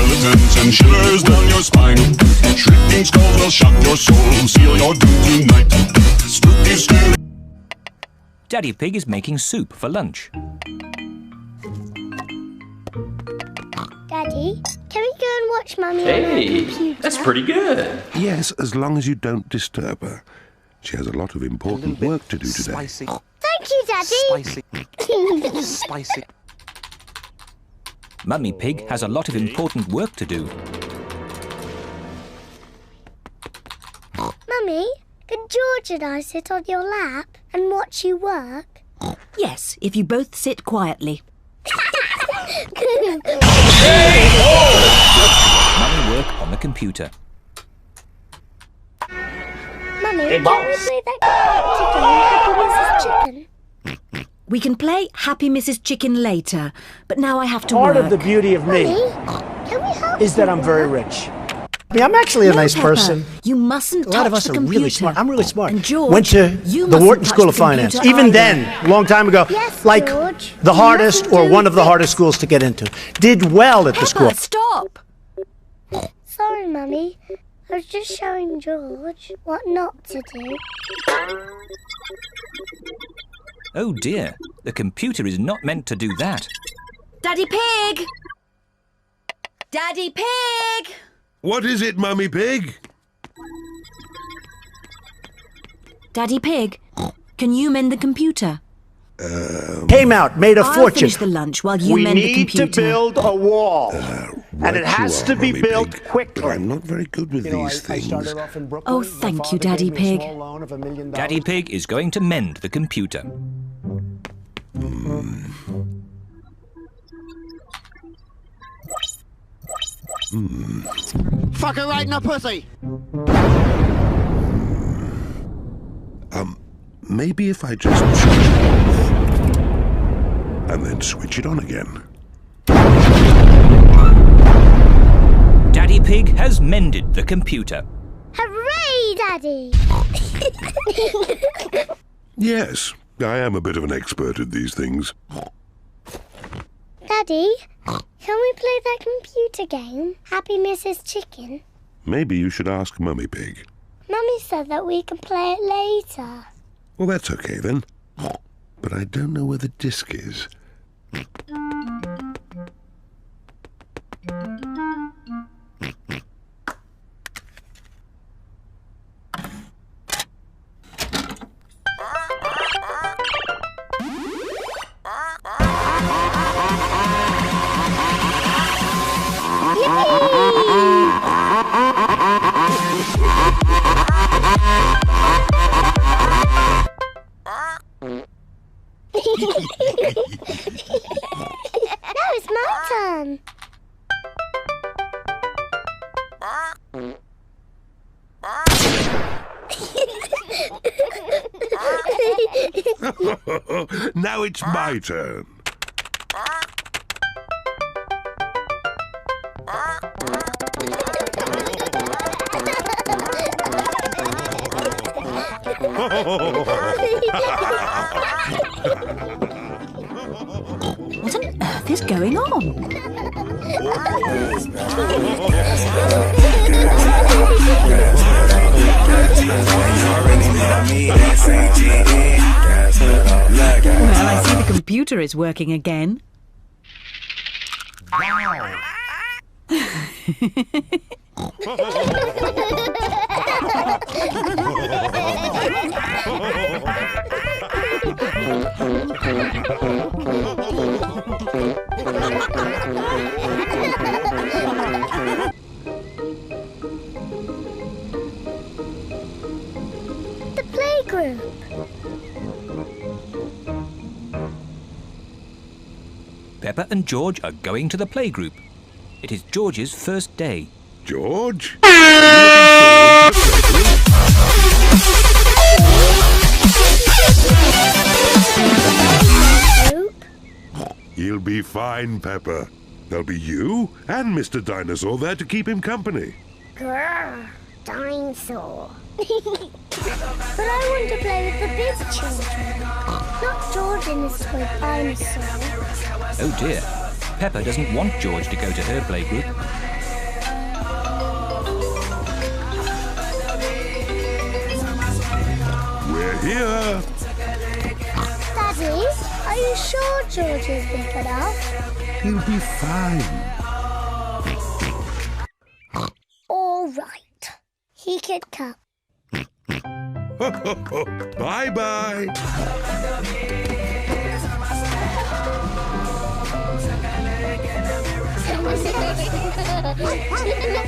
skeletons and shivers down your spine. Shrieking skulls will shock your soul, seal your doom tonight. Spooky, scary. Daddy Pig is making soup for lunch. Daddy, can we go and watch Mummy on her Hey, computer? that's pretty good. Yes, as long as you don't disturb her. She has a lot of important work to do today. Spicy. Thank you, Daddy. Spicy. Spicy. Mummy Pig has a lot of important work to do. Mummy, can George and I sit on your lap and watch you work? Yes, if you both sit quietly. Mummy work on the computer. Mummy, can we play that game, Happy Mrs. Chicken? We can play Happy Mrs. Chicken later, but now I have to Part work. of the beauty of me Mummy, can we help is that you I'm very work? rich. I mean, I'm actually a No, nice Peppa, person. You mustn't A lot of touch us the are computer. really smart. I'm really smart. And George, Went to you the mustn't Wharton touch School of the computer Finance. Even either. then, a long time ago, Yes, like George. the You hardest mustn't or do one of the this. hardest schools to get into. Did well at the school. Peppa, stop! Sorry, Mummy. I was just showing George what not to do. Oh dear, the computer is not meant to do that. Daddy Pig! Daddy Pig! What is it, Mummy Pig? Daddy Pig, can you mend the computer? Came out, made a I'll fortune. finish the lunch while you We mend the need to computer. build a wall. Right it has you to are, be Mummy built Pig, quickly. But I'm not very good with these I things. started off in Brooklyn. Oh, My thank father you, Daddy gave me a Pig. small loan of $1 million. Daddy Pig is going to mend the computer. Fuck her right in the pussy. Maybe if I just switch it off and then switch it on again. Daddy Pig has mended the computer. Hooray, Daddy! Yes, I am a bit of an expert at these things. Daddy, can we play that computer game, Happy Mrs. Chicken? Maybe you should ask Mummy Pig. Mummy said that we can play it later. Well, that's okay then. But I don't know where the disc is. Now it's my turn. Now it's my turn. What on earth is going on? Well, I see the computer is working again. The playgroup. Peppa and George are going to the playgroup. It is George's first day. George? Group. He'll be fine, Peppa. There'll be you and Mr. Dinosaur there to keep him company. Grrr, dinosaur. But I want to play with the big children, not George and his toy dinosaur. Oh dear, Peppa doesn't want George to go to her playgroup. here. Daddy, are you sure George is big enough? He'll be fine. All right. He can come. Bye-bye.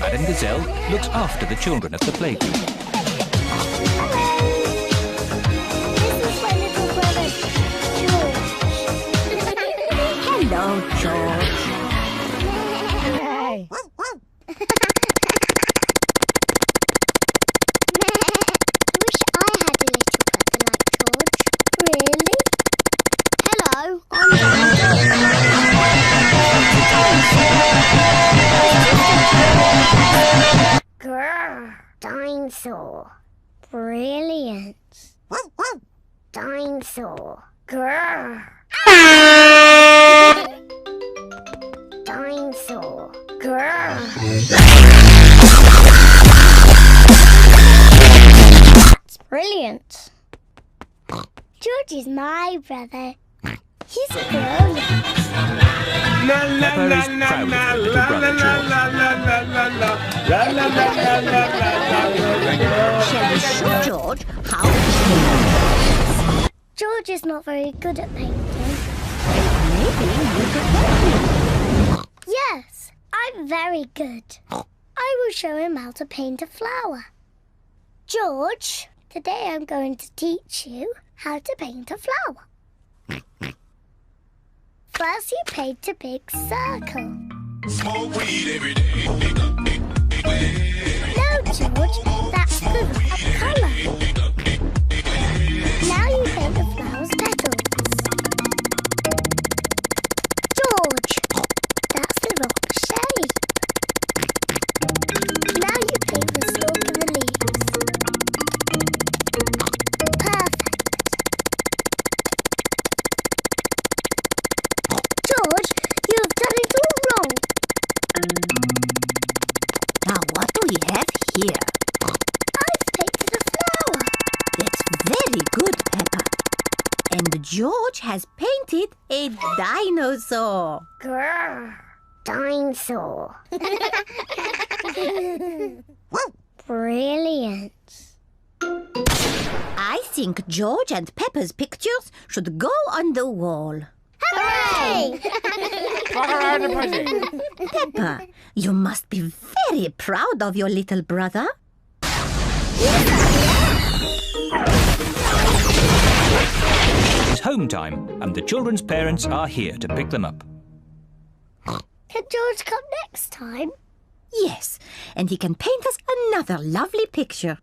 Madame Gazelle looks after the children at the playgroup. This is my little brother, George. Hello, George. Wish I had a little brother like George. Really? Hello, I'm Grrr, dinosaur. Brilliant. Dinosaur. Grrr. Dinosaur. Grrr. That's brilliant. George is my brother. He's brilliant. Peppa is proud of her little brother George. Shall we show George how to George is not very good at painting. Maybe you could help him. Yes, I'm very good. I will show him how to paint a flower. George, today I'm going to teach you how to paint a flower. First you paint a big circle. Smoke weed every day. No, George, that's the wrong colour. Now you paint the flower's petals. George, that's the wrong shape. Now you paint the stalk of the leaves. Perfect. George, you have done it all wrong. Now, what do we have here? I've painted a flower. That's very good, Peppa. And George has painted a dinosaur. Grrr. Dinosaur. Brilliant. I think George and Peppa's pictures should go on the wall. Hooray! Peppa, you must be very proud of your little brother. It's home time, and the children's parents are here to pick them up. Can George come next time? Yes, and he can paint us another lovely picture.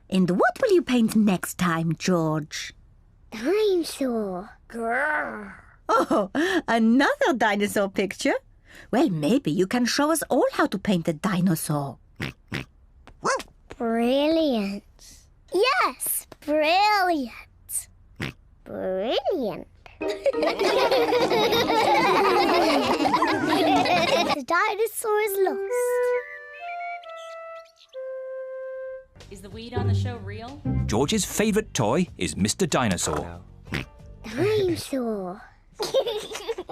And what will you paint next time, George? Dinosaur. Grrr. Oh, another dinosaur picture? Well, maybe you can show us all how to paint a dinosaur. Brilliant. Yes, brilliant. Brilliant. The dinosaur is lost. Is the weed on the show real? George's favourite toy is Mr. Dinosaur. Dinosaur.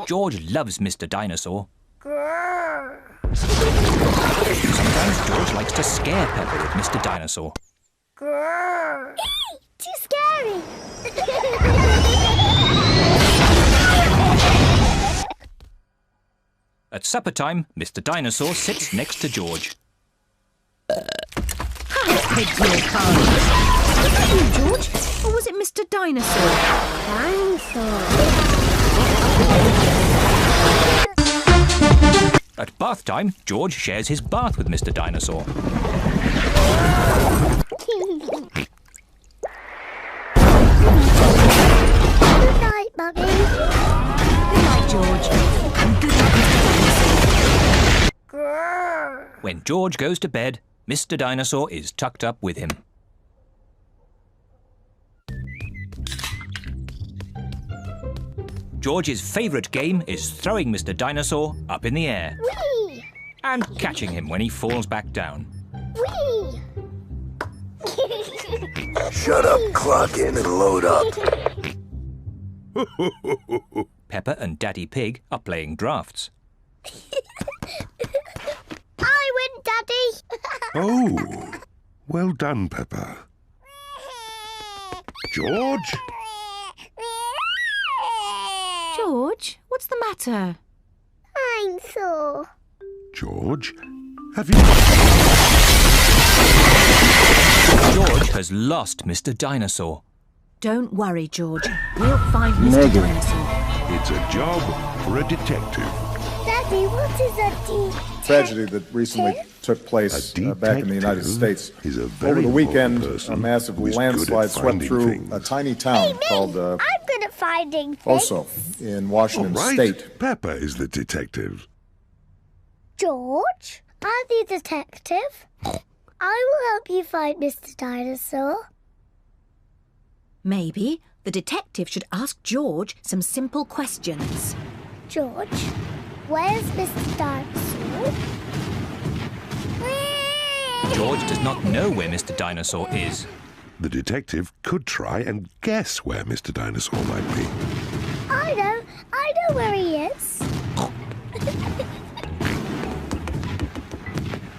George loves Mr. Dinosaur. Grrr. Sometimes George likes to scare Peppa with Mr. Dinosaur. Grrr. Too scary. At supper time, Mr. Dinosaur sits next to George. Beg your pardon. Was that you, George? Or was it Mr. Dinosaur? At bath time, George shares his bath with Mr. Dinosaur. Good night, Mummy. Good night, George. And good night, Mr. Dinosaur. Grrr. When George goes to bed, Mr. Dinosaur is tucked up with him. George's favourite game is throwing Mr. Dinosaur up in the air Whee! and catching him when he falls back down. Whee! Shut up, clock in and load up. Peppa and Daddy Pig are playing drafts. I win, Daddy. Oh, well done, Peppa. George? George, what's the matter? I'm sore. George, have you... George has lost Mr. Dinosaur. Don't worry, George. We'll find Mr. Dinosaur. It's a job for a detective. Daddy, what is a tragedy that recently took place back in the United States. Is a very Over the weekend, person a massive who is landslide good at swept through finding a things. tiny town called I'm good at finding things. Oso in Washington All right, State. Peppa is the detective. George, I'm the detective. I will help you find Mr. Dinosaur. Maybe the detective should ask George some simple questions. George, where's Mr. Dinosaur? George does not know where Mr. Dinosaur is. The detective could try and guess where Mr. Dinosaur might be. I know where he is.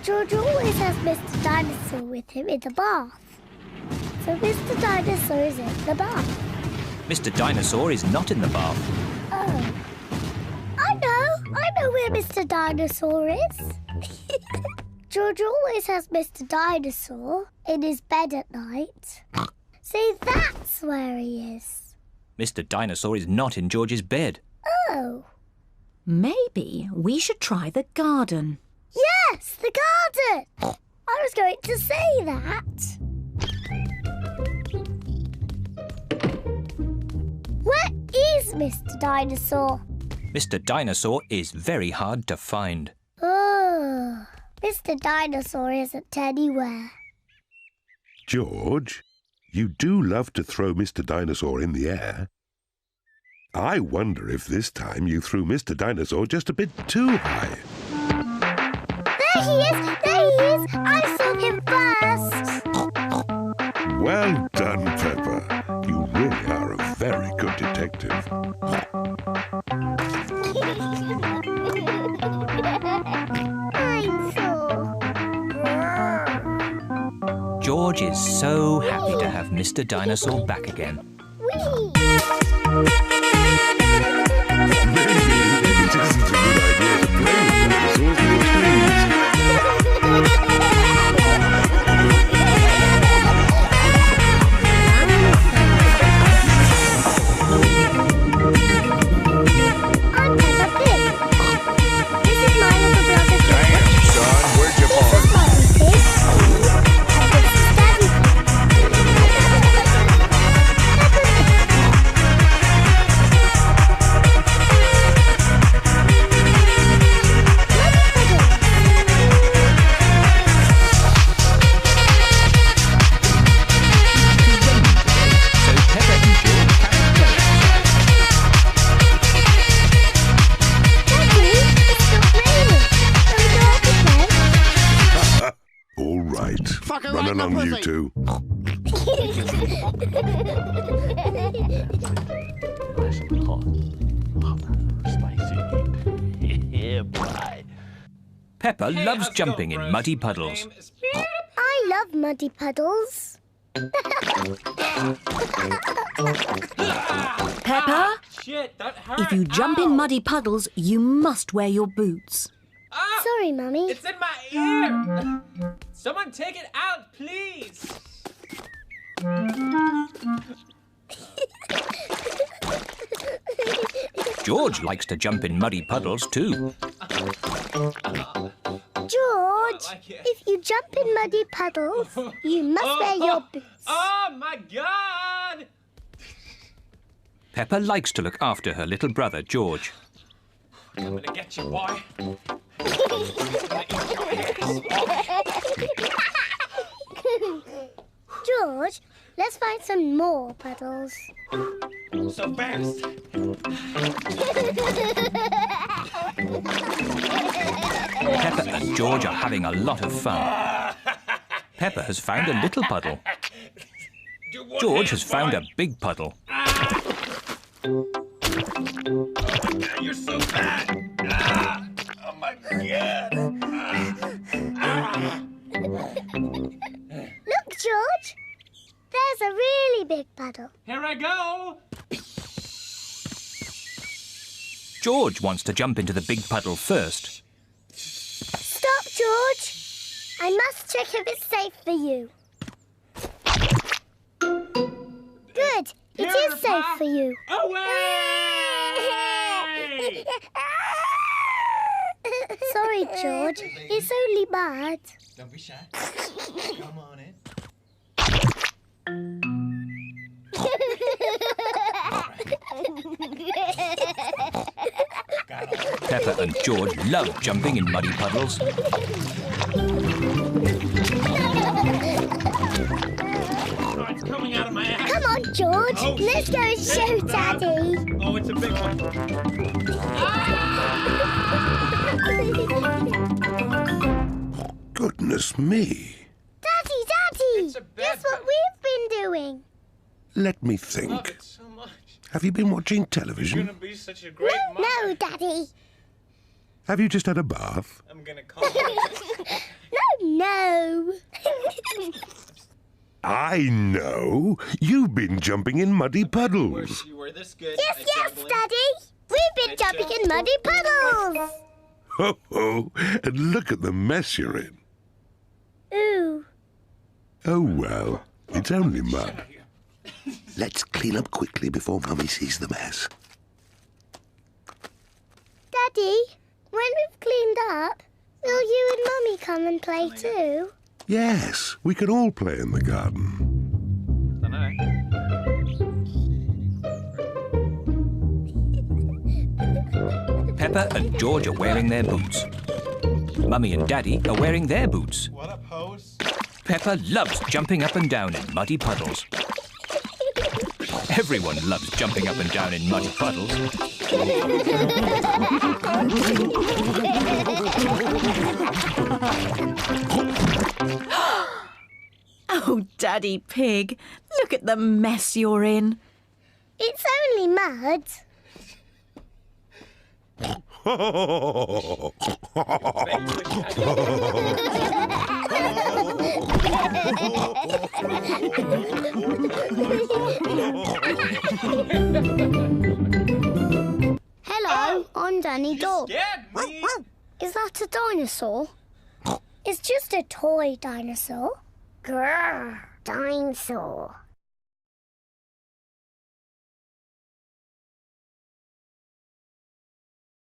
George always has Mr. Dinosaur with him in the bath. So Mr. Dinosaur is in the bath. Mr. Dinosaur is not in the bath. Oh. I know where Mr. Dinosaur is. George always has Mr. Dinosaur in his bed at night. See, that's where he is. Mr. Dinosaur is not in George's bed. Oh. Maybe we should try the garden. Yes, the garden. I was going to say that. Where is Mr. Dinosaur? Mr. Dinosaur is very hard to find. Oh, Mr. Dinosaur isn't anywhere. George, you do love to throw Mr. Dinosaur in the air. I wonder if this time you threw Mr. Dinosaur just a bit too high. There he is! There he is! I saw him first! Well done, Peppa. You really are a very good detective. I'm sore. George is so happy to have Mr. Dinosaur back again. Whee! Maybe it isn't a good idea to play with dinosaurs near trees. I'm Peppa Pig. This is my little brother George. Damn, son, where'd you This park? is Mummy Pig. And this is Daddy Pig. So Peppa and George can play outside. Daddy, it's not raining. Can we go out to play? All right. Fucker Run right in the along, you pussy. two. Nice and hot. Spicy. Yeah, boy. Peppa loves jumping in muddy puddles. I love muddy puddles. Peppa, Shit, that hurt. if you jump in Ow. muddy puddles, you must wear your boots. Ah, Sorry, Mummy. it's in my ear. Someone take it out, please. George, George likes to jump in muddy puddles too. like it. if you jump in muddy puddles, you must wear your boots. Oh my God! Peppa likes to look after her little brother George. I'm gonna get you, boy. George, let's find some more puddles. So fast. Peppa and George are having a lot of fun. Peppa has found a little puddle. George has found a big puddle. You're so bad. Oh my God. Look, George. There's a really big puddle. Here I go. George wants to jump into the big puddle first. Stop, George. I must check if it's safe for you. Good. It is safe for you. Away! Sorry, George. It's only mud. Don't be shy. Come on in. Peppa and George love jumping in muddy puddles. Oh, it's coming out of my ass. Come on, George. Oh, Let's go and show Daddy. Oh, it's a big one. Goodness me. Daddy. Guess what we've been doing? Let me I love think. it so much. Have you been watching You're television? gonna be such a great mom. No, Daddy. Have you just had a bath? I'm gonna call you. No. I know. You've been jumping in muddy puddles. You were this good. Yes, at yes, juggling. Daddy. We've been jumping in muddy puddles. Ho ho! And look at the mess you're in. Ooh. Oh well, it's only mud. Let's clean up quickly before Mummy sees the mess. Daddy, when we've cleaned up, will you and Mummy come and play too? Yes, we can all play in the garden. Peppa and George are wearing their boots. Mummy and Daddy are wearing their boots. What up, hoes? Peppa loves jumping up and down in muddy puddles. Everyone loves jumping up and down in muddy puddles. Oh, Daddy Pig, look at the mess you're in. It's only mud. Hello, I'm Danny Dog. Scared me. Is that a dinosaur? It's just a toy dinosaur. Grrr, dinosaur.